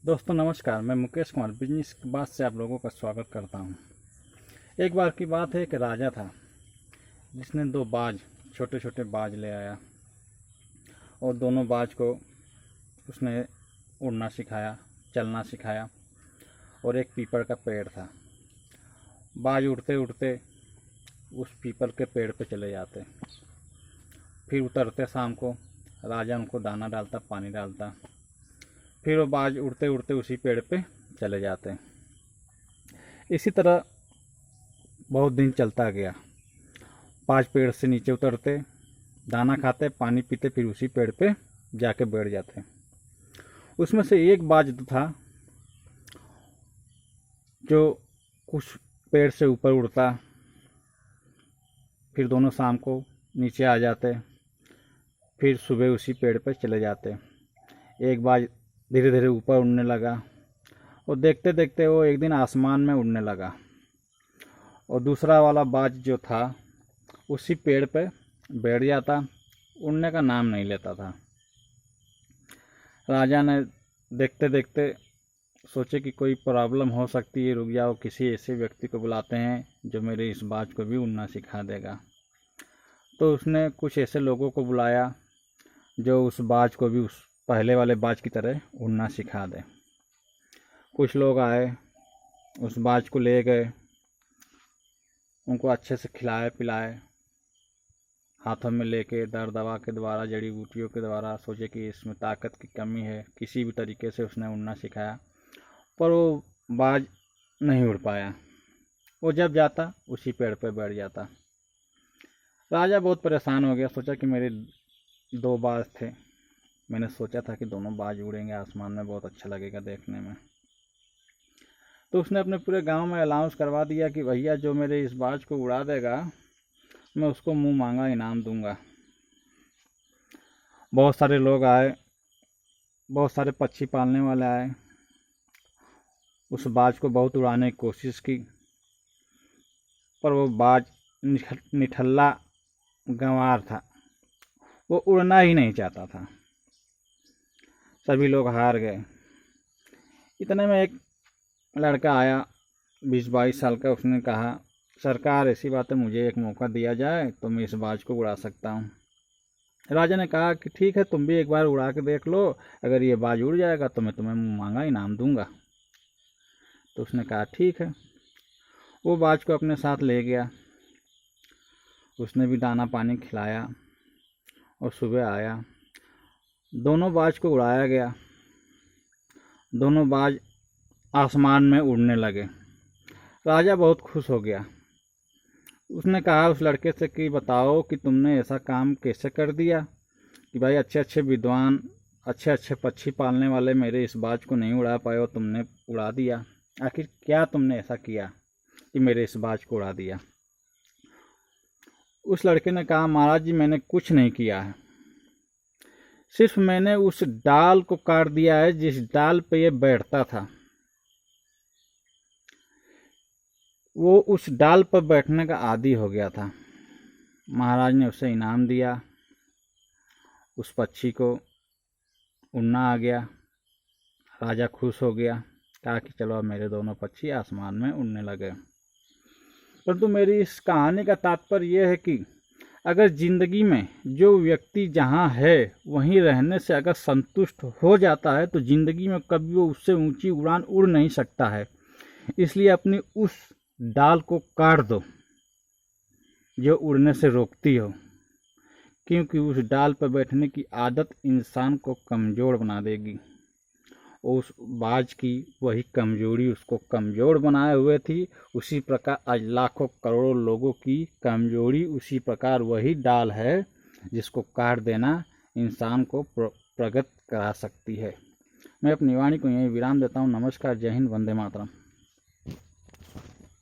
दोस्तों नमस्कार, मैं मुकेश कुमार बिजनेस की बात से आप लोगों का स्वागत करता हूं। एक बार की बात है, एक राजा था जिसने दो बाज, छोटे छोटे बाज ले आया और दोनों बाज को उसने उड़ना सिखाया, चलना सिखाया। और एक पीपल का पेड़ था। बाज उड़ते उड़ते उस पीपल के पेड़ पे चले जाते, फिर उतरते शाम को। राजा उनको दाना डालता, पानी डालता, फिर वो बाज उड़ते उड़ते उसी पेड़ पे चले जाते। इसी तरह बहुत दिन चलता गया। बाज पेड़ से नीचे उतरते, दाना खाते, पानी पीते, फिर उसी पेड़ पे जाके बैठ जाते। उसमें से एक बाज था जो कुछ पेड़ से ऊपर उड़ता, फिर दोनों शाम को नीचे आ जाते, फिर सुबह उसी पेड़ पे चले जाते। एक बाज धीरे धीरे ऊपर उड़ने लगा और देखते देखते वो एक दिन आसमान में उड़ने लगा। और दूसरा वाला बाज जो था उसी पेड़ पे बैठ जाता, उड़ने का नाम नहीं लेता था। राजा ने देखते देखते सोचे कि कोई प्रॉब्लम हो सकती है, रुक जाओ, किसी ऐसे व्यक्ति को बुलाते हैं जो मेरे इस बाज को भी उड़ना सिखा देगा। तो उसने कुछ ऐसे लोगों को बुलाया जो उस बाज को भी उस पहले वाले बाज की तरह उड़ना सिखा दे। कुछ लोग आए, उस बाज को ले गए, उनको अच्छे से खिलाए पिलाए, हाथों में लेके दर दवा के द्वारा, जड़ी बूटियों के द्वारा, सोचे कि इसमें ताकत की कमी है, किसी भी तरीके से उसने उड़ना सिखाया। पर वो बाज नहीं उड़ पाया। वो जब जाता उसी पेड़ पे बैठ जाता। राजा बहुत परेशान हो गया, सोचा कि मेरे दो बाज थे, मैंने सोचा था कि दोनों बाज उड़ेंगे आसमान में, बहुत अच्छा लगेगा देखने में। तो उसने अपने पूरे गांव में अनाउंस करवा दिया कि भैया जो मेरे इस बाज को उड़ा देगा मैं उसको मुंह मांगा इनाम दूंगा। बहुत सारे लोग आए, बहुत सारे पक्षी पालने वाले आए, उस बाज को बहुत उड़ाने की कोशिश की, पर वो बाज निठल्ला गंवार था, वो उड़ना ही नहीं चाहता था। सभी लोग हार गए। इतने में एक लड़का आया, 20-22 साल का। उसने कहा, सरकार ऐसी बात है, मुझे एक मौका दिया जाए तो मैं इस बाज को उड़ा सकता हूँ। राजा ने कहा कि ठीक है, तुम भी एक बार उड़ा के देख लो, अगर ये बाज उड़ जाएगा तो मैं तुम्हें मुँह मांगा इनाम दूंगा। तो उसने कहा ठीक है। वो बाज को अपने साथ ले गया, उसने भी दाना पानी खिलाया और सुबह आया। दोनों बाज को उड़ाया गया, दोनों बाज आसमान में उड़ने लगे। राजा बहुत खुश हो गया। उसने कहा उस लड़के से कि बताओ कि तुमने ऐसा काम कैसे कर दिया कि भाई अच्छे अच्छे विद्वान, अच्छे अच्छे पक्षी पालने वाले मेरे इस बाज को नहीं उड़ा पाए और तुमने उड़ा दिया। आखिर क्या तुमने ऐसा किया कि मेरे इस बाज को उड़ा दिया? उस लड़के ने कहा, महाराज जी मैंने कुछ नहीं किया है, सिर्फ मैंने उस डाल को काट दिया है जिस डाल पे ये बैठता था। वो उस डाल पर बैठने का आदी हो गया था। महाराज ने उसे इनाम दिया, उस पक्षी को उड़ना आ गया। राजा खुश हो गया, कहा कि चलो अब मेरे दोनों पक्षी आसमान में उड़ने लगे। परंतु मेरी इस कहानी का तात्पर्य यह है कि अगर जिंदगी में जो व्यक्ति जहाँ है वहीं रहने से अगर संतुष्ट हो जाता है तो जिंदगी में कभी वो उससे ऊंची उड़ान उड़ नहीं सकता है। इसलिए अपनी उस डाल को काट दो जो उड़ने से रोकती हो, क्योंकि उस डाल पर बैठने की आदत इंसान को कमज़ोर बना देगी। उस बाज की वही कमजोरी उसको कमज़ोर बनाए हुए थी। उसी प्रकार आज लाखों करोड़ों लोगों की कमजोरी उसी प्रकार वही डाल है जिसको काट देना इंसान को प्रगत करा सकती है। मैं अपनी वाणी को यहीं विराम देता हूँ। नमस्कार, जय हिंद, वंदे मातरम।